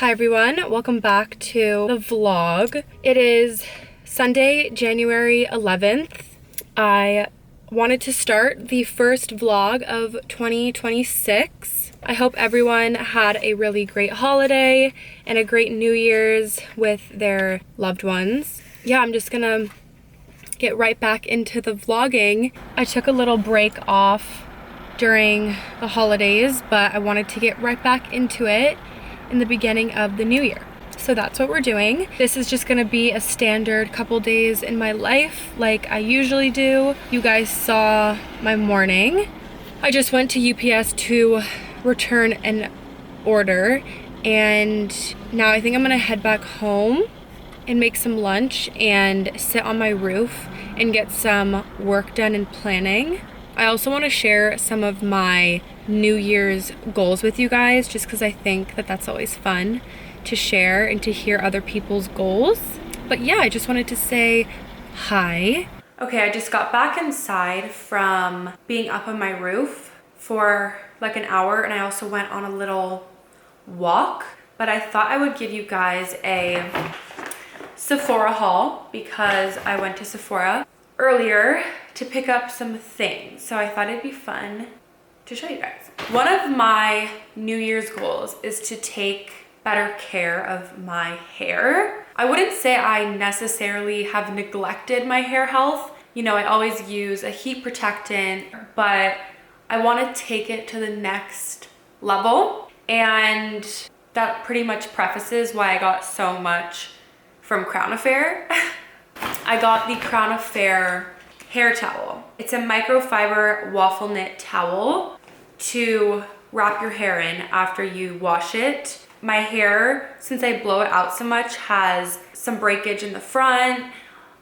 Hi everyone, welcome back to the vlog. It is Sunday, January 11th. I wanted to start the first vlog of 2026. I hope everyone had a really great holiday and a great New Year's with their loved ones. Yeah, I'm just gonna get right back into the vlogging. I took a little break off during the holidays, but I wanted to get right back into it in the beginning of the new year. So that's what we're doing. This is just gonna be a standard couple days in my life like I usually do. You guys saw my morning. I just went to UPS to return an order, and now I think I'm gonna head back home and make some lunch and sit on my roof and get some work done and planning. I also want to share some of my New Year's goals with you guys, just because I think that that's always fun to share and to hear other people's goals. But yeah, I just wanted to say hi. Okay, I just got back inside from being up on my roof for like an hour, and I also went on a little walk. But I thought I would give you guys a Sephora haul because I went to Sephora earlier to pick up some things. So I thought it'd be fun to show you guys. One of my New Year's goals is to take better care of my hair. I wouldn't say I necessarily have neglected my hair health. You know, I always use a heat protectant, but I want to take it to the next level. And that pretty much prefaces why I got so much from Crown Affair. I got the Crown Affair hair towel. It's a microfiber waffle knit towel to wrap your hair in after you wash it. My hair, since I blow it out so much, has some breakage in the front,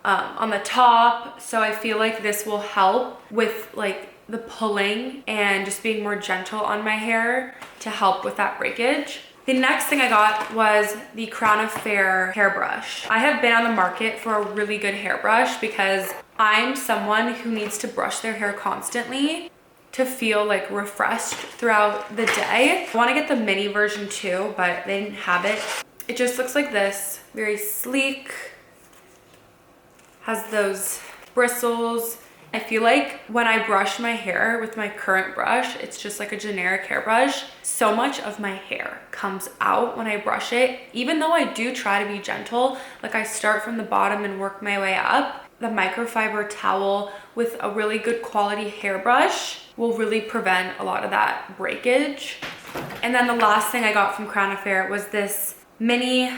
on the top. So I feel like this will help with like the pulling and just being more gentle on my hair to help with that breakage. The next thing I got was the Crown Affair hairbrush. I have been on the market for a really good hairbrush because I'm someone who needs to brush their hair constantly to feel like refreshed throughout the day. I want to get the mini version too, but they didn't have it. It just looks like this, very sleek, has those bristles. I feel like when I brush my hair with my current brush, it's just like a generic hairbrush. So much of my hair comes out when I brush it. Even though I do try to be gentle, like I start from the bottom and work my way up, the microfiber towel with a really good quality hairbrush will really prevent a lot of that breakage. And then the last thing I got from Crown Affair was this mini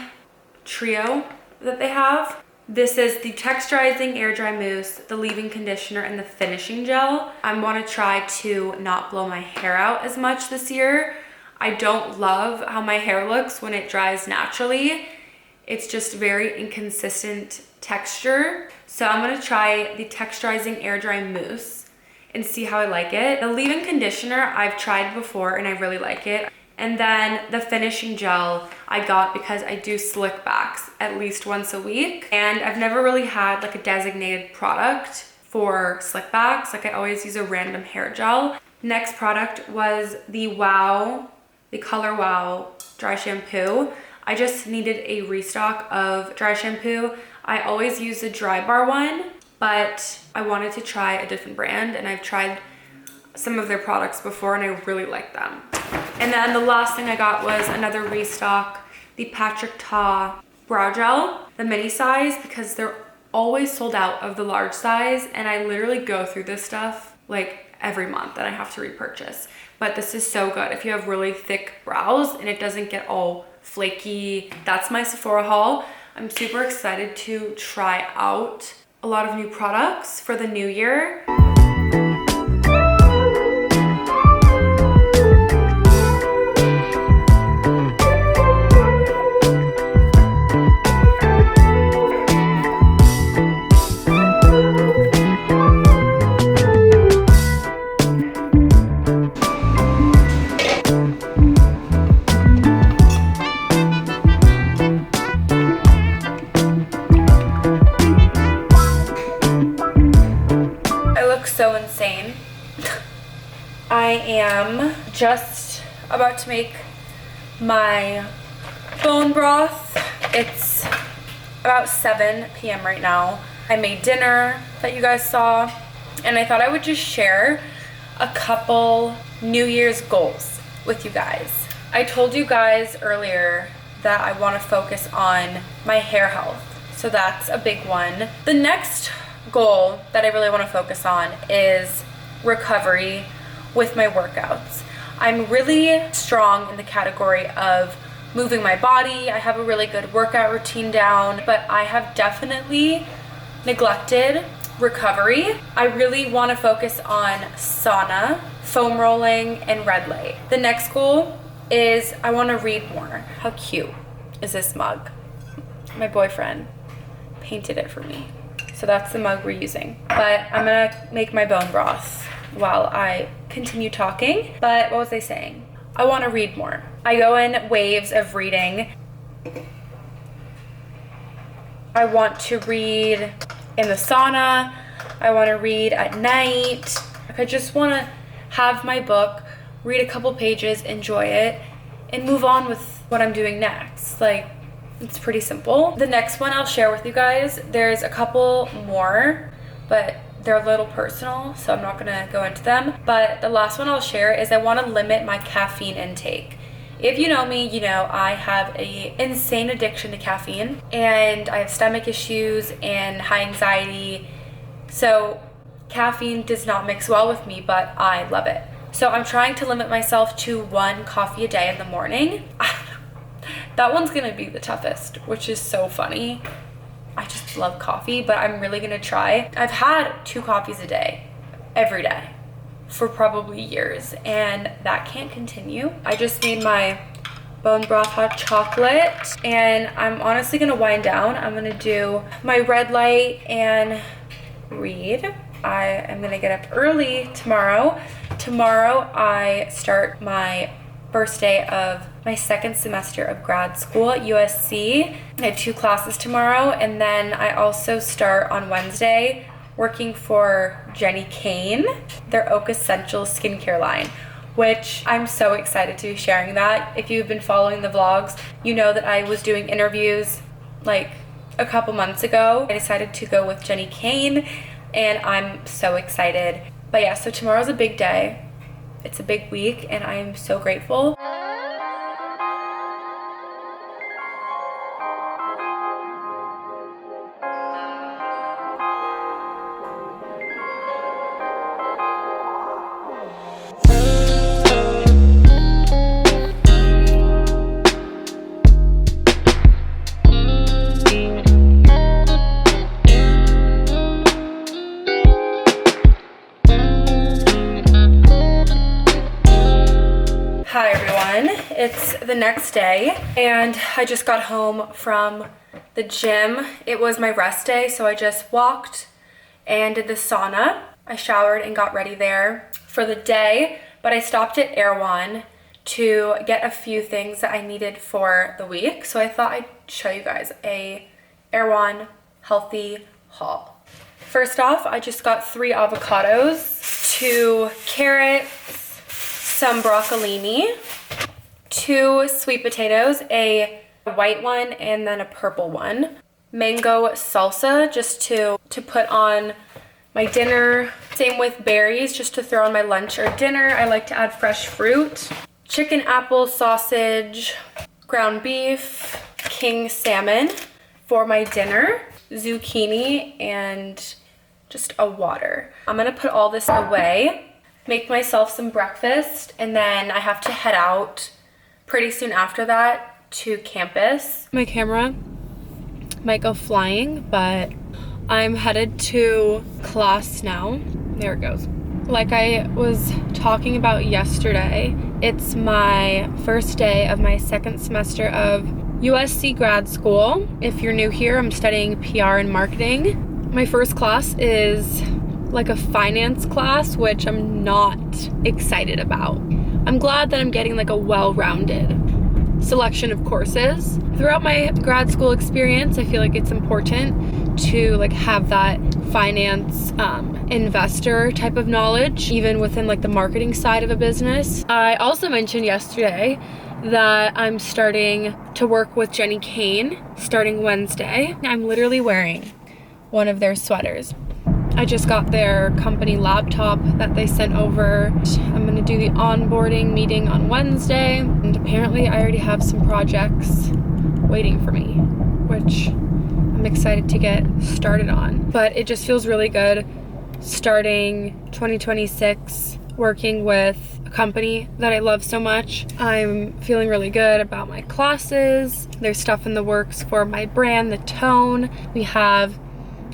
trio that they have. This is the texturizing air dry mousse, the leave-in conditioner, and the finishing gel. I want to try to not blow my hair out as much this year. I don't love how my hair looks when it dries naturally. It's just very inconsistent texture. So I'm going to try the texturizing air dry mousse and see how I like it. The leave-in conditioner I've tried before and I really like it. And then the finishing gel I got because I do slick backs at least once a week. And I've never really had like a designated product for slick backs. Like I always use a random hair gel. Next product was the Color Wow dry shampoo. I just needed a restock of dry shampoo. I always use the Dry Bar one, but I wanted to try a different brand, and I've tried some of their products before and I really like them. And then the last thing I got was another restock, the Patrick Ta brow gel, the mini size, because they're always sold out of the large size, and I literally go through this stuff like every month and I have to repurchase. But this is so good if you have really thick brows and it doesn't get all flaky. That's my Sephora haul. I'm super excited to try out a lot of new products for the new year. So insane. I am just about to make my bone broth. It's about 7 p.m. right now. I made dinner that you guys saw, and I thought I would just share a couple New Year's goals with you guys. I told you guys earlier that I want to focus on my hair health, so that's a big one. The next goal that I really want to focus on is recovery with my workouts. I'm really strong in the category of moving my body. I have a really good workout routine down, but I have definitely neglected recovery. I really want to focus on sauna, foam rolling, and red light. The next goal is I want to read more. How cute is this mug? My boyfriend painted it for me. So that's the mug we're using. But I'm gonna make my bone broth while I continue talking. But what was I saying? I want to read more. I go in waves of reading. I want to read in the sauna. I want to read at night. I just want to have my book, read a couple pages, enjoy it, and move on with what I'm doing next. Like, it's pretty simple. The next one I'll share with you guys, there's a couple more, but they're a little personal, so I'm not gonna go into them. But the last one I'll share is I want to limit my caffeine intake. If you know me, you know I have an insane addiction to caffeine, and I have stomach issues and high anxiety. So caffeine does not mix well with me, but I love it. So I'm trying to limit myself to 1 coffee a day in the morning. That one's gonna be the toughest, which is so funny. I just love coffee, but I'm really gonna try. I've had 2 coffees a day, every day, for probably years, and that can't continue. I just made my bone broth hot chocolate, and I'm honestly gonna wind down. I'm gonna do my red light and read. I am gonna get up early tomorrow. Tomorrow I start my first day of my 2nd semester of grad school at USC. I have 2 classes tomorrow, and then I also start on Wednesday working for Kayne, their Oak Essentials skincare line, which I'm so excited to be sharing that. If you've been following the vlogs, you know that I was doing interviews like a couple months ago. I decided to go with Kayne, and I'm so excited. But yeah, so tomorrow's a big day. It's a big week, and I am so grateful. Hi everyone, it's the next day, and I just got home from the gym. It was my rest day, so I just walked and did the sauna. I showered and got ready there for the day, but I stopped at Erewhon to get a few things that I needed for the week. So I thought I'd show you guys a Erewhon healthy haul. First off, I just got 3 avocados, 2 carrots, some broccolini, 2 sweet potatoes, a white one and then a purple one, mango salsa just to put on my dinner, same with berries just to throw on my lunch or dinner. I like to add fresh fruit, chicken, apple, sausage, ground beef, king salmon for my dinner, zucchini, and just a water. I'm gonna put all this away, make myself some breakfast, and then I have to head out pretty soon after that to campus. My camera might go flying, but I'm headed to class now. There it goes. Like I was talking about yesterday, it's my first day of my 2nd semester of USC grad school. If you're new here, I'm studying PR and marketing. My first class is like a finance class, which I'm not excited about. I'm glad that I'm getting like a well-rounded selection of courses. Throughout my grad school experience, I feel like it's important to like have that finance investor type of knowledge, even within like the marketing side of a business. I also mentioned yesterday that I'm starting to work with Kayne starting Wednesday. I'm literally wearing one of their sweaters. I just got their company laptop that they sent over. I'm gonna do the onboarding meeting on Wednesday, and apparently I already have some projects waiting for me, which I'm excited to get started on. But it just feels really good starting 2026 working with a company that I love so much. I'm feeling really good about my classes. There's stuff in the works for my brand, The Tone. We have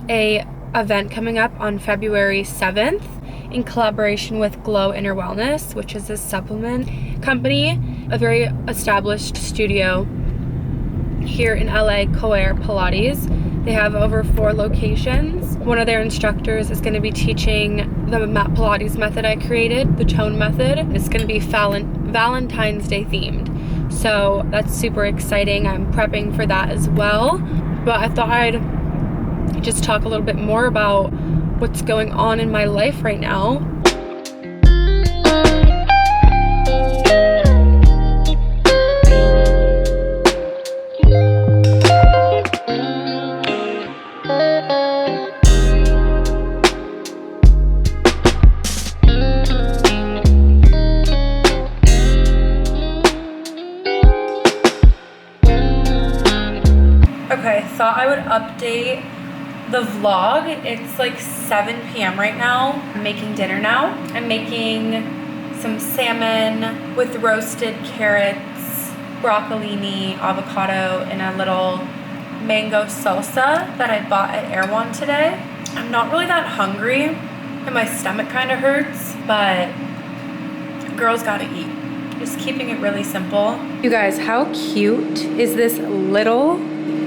a event coming up on February 7th in collaboration with Glow Inner Wellness, which is a supplement company, a very established studio here in LA, Coair Pilates. They have over 4 locations. One of their instructors is going to be teaching the mat Pilates method I created, the Tone method. It's going to be Valentine's Day themed. So that's super exciting. I'm prepping for that as well. But I thought I'd just talk a little bit more about what's going on in my life right now. Okay, thought I would update the vlog. It's like 7 p.m. right now. I'm making dinner now. I'm making some salmon with roasted carrots, broccolini, avocado, and a little mango salsa that I bought at Erewhon today. I'm not really that hungry and my stomach kind of hurts, but girls gotta eat. Just keeping it really simple. You guys, how cute is this little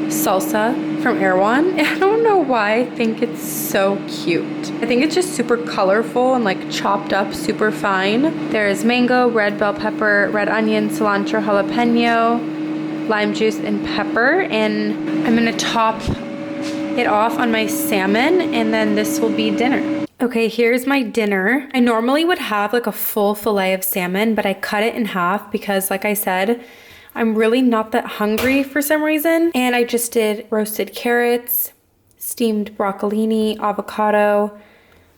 salsa from Erewhon? I don't know why I think it's so cute. I think it's just super colorful and like chopped up super fine. There's mango, red bell pepper, red onion, cilantro, jalapeno, lime juice, and pepper. And I'm gonna top it off on my salmon, and then this will be dinner. Okay, here's my dinner. I normally would have like a full fillet of salmon, but I cut it in half because, like I said, I'm really not that hungry for some reason. And I just did roasted carrots, steamed broccolini, avocado,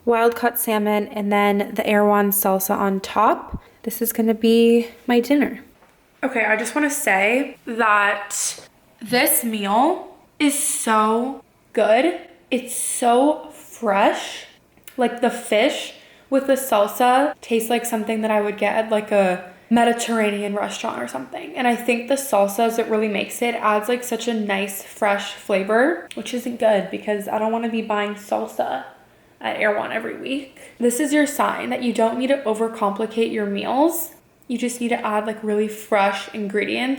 wild caught salmon, and then the Erewhon salsa on top. This is gonna be my dinner. Okay, I just wanna say that this meal is so good. It's so fresh. Like the fish with the salsa tastes like something that I would get at like a Mediterranean restaurant or something. And I think the salsa, as it really makes it, adds like such a nice fresh flavor, which isn't good because I don't want to be buying salsa at Erewhon every week. This is your sign that you don't need to overcomplicate your meals. You just need to add like really fresh ingredients